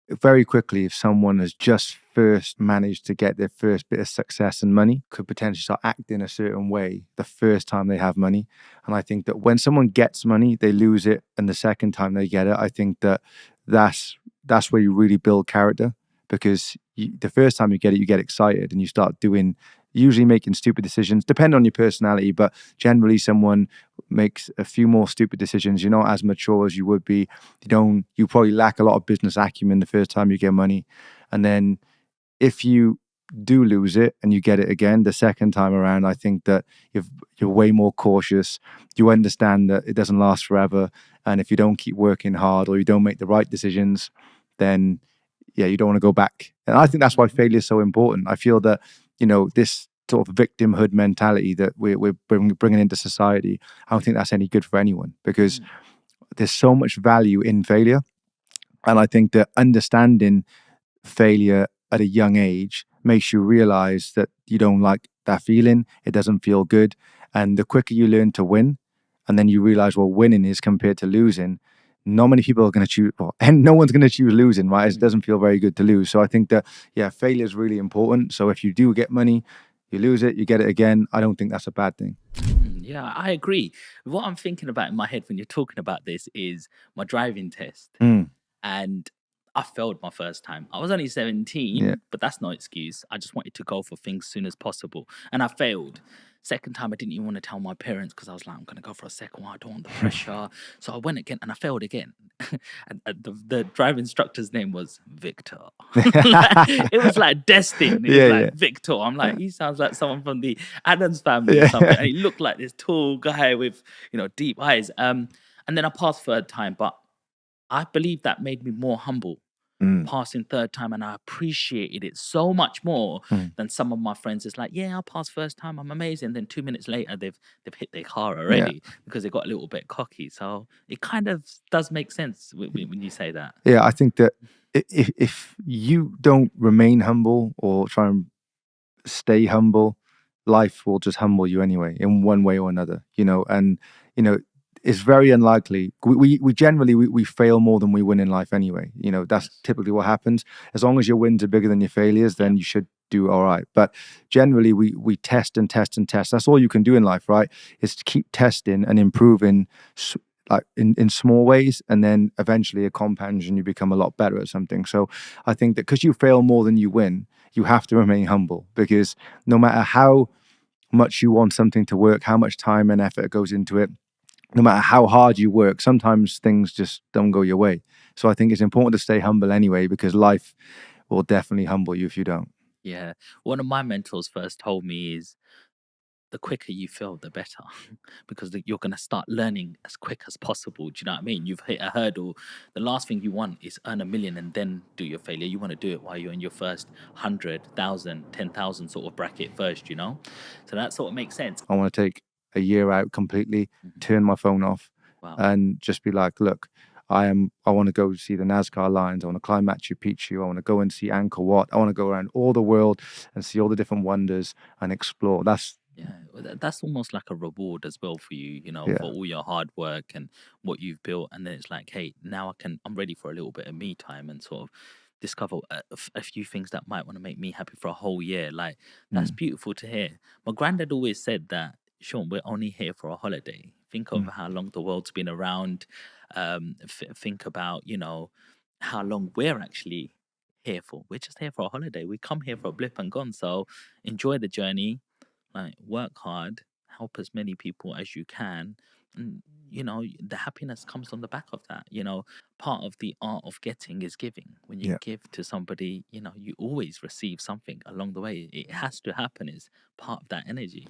very quickly, if someone has just first managed to get their first bit of success and money, could potentially start acting a certain way the first time they have money. And I think that when someone gets money, they lose it, and the second time they get it, I think that that's where you really build character, because the first time you get it, you get excited and you start doing, usually making stupid decisions, depending on your personality, but generally someone makes a few more stupid decisions. You're not as mature as you would be. You probably lack a lot of business acumen the first time you get money. And then if you do lose it and you get it again the second time around, I think that you're way more cautious. You understand that it doesn't last forever. And if you don't keep working hard or you don't make the right decisions, then yeah, you don't want to go back. And I think that's why failure is so important. I feel that, this sort of victimhood mentality that we're bringing into society, I don't think that's any good for anyone, because there's so much value in failure. And I think that understanding failure at a young age makes you realize that you don't like that feeling. It doesn't feel good. And the quicker you learn to win, and then you realize what winning is compared to losing, not many people are going to choose, and no one's going to choose losing, right? It doesn't feel very good to lose. So I think that, yeah, failure is really important. So if you do get money, you lose it, you get it again, I don't think that's a bad thing. Yeah, I agree. What I'm thinking about in my head when you're talking about this is my driving test. Mm, And I failed my first time. I was only yeah. 17, but that's no excuse. I just wanted to go for things soon as possible. And I failed. Second time, I didn't even want to tell my parents because I was like, I'm going to go for a second one. I don't want the pressure. So I went again and I failed again. And the driving instructor's name was Victor. It was like destined. It was Yeah, yeah. like Victor. I'm like, he sounds like someone from the Adams family or something. Yeah. And he looked like this tall guy with, deep eyes. And then I passed third time, but I believe that made me more humble Mm, passing third time, and I appreciated it so much more mm, than some of my friends. It's like, yeah, I passed first time, I'm amazing. Then 2 minutes later, they've hit their car yeah. already because they got a little bit cocky. So it kind of does make sense when you say that. Yeah, I think that if you don't remain humble or try and stay humble, life will just humble you anyway, in one way or another, and you know, it's very unlikely. We generally we fail more than we win in life anyway. That's Yes. typically what happens. As long as your wins are bigger than your failures, Yeah. then you should do all right. But generally we test and test and test. That's all you can do in life, right? Is to keep testing and improving, like in small ways, and then eventually it compounds and you become a lot better at something. So I think that because you fail more than you win, you have to remain humble, because no matter how much you want something to work, how much time and effort goes into it, no matter how hard you work, sometimes things just don't go your way. So I think it's important to stay humble anyway, because life will definitely humble you if you don't. Yeah. One of my mentors first told me is the quicker you fail, the better, because you're going to start learning as quick as possible. Do you know what I mean? You've hit a hurdle. The last thing you want is earn 1 million and then do your failure. You want to do it while you're in your first 100,000, 10,000 sort of bracket first. So that sort of makes sense. I want to take a year out completely, Mhm. turn my phone off, Wow. and just be like, look, I want to go see the NASCAR lines. I want to climb Machu Picchu. I want to go and see Angkor Wat. I want to go around all the world and see all the different wonders and explore. Yeah, well, that's almost like a reward as well for you, for Yeah. all your hard work and what you've built. And then it's like, hey, now I'm ready for a little bit of me time and sort of discover a few things that might want to make me happy for a whole year. Like, that's Mm, beautiful to hear. My granddad always said that, Sean, we're only here for a holiday. Think of mm. how long the world's been around. Think about, how long we're actually here for. We're just here for a holiday. We come here for a blip and gone. So enjoy the journey, like work hard, help as many people as you can, and the happiness comes on the back of that. Part of the art of getting is giving. When you Yeah. give to somebody, you always receive something along the way. It has to happen. Is part of that energy.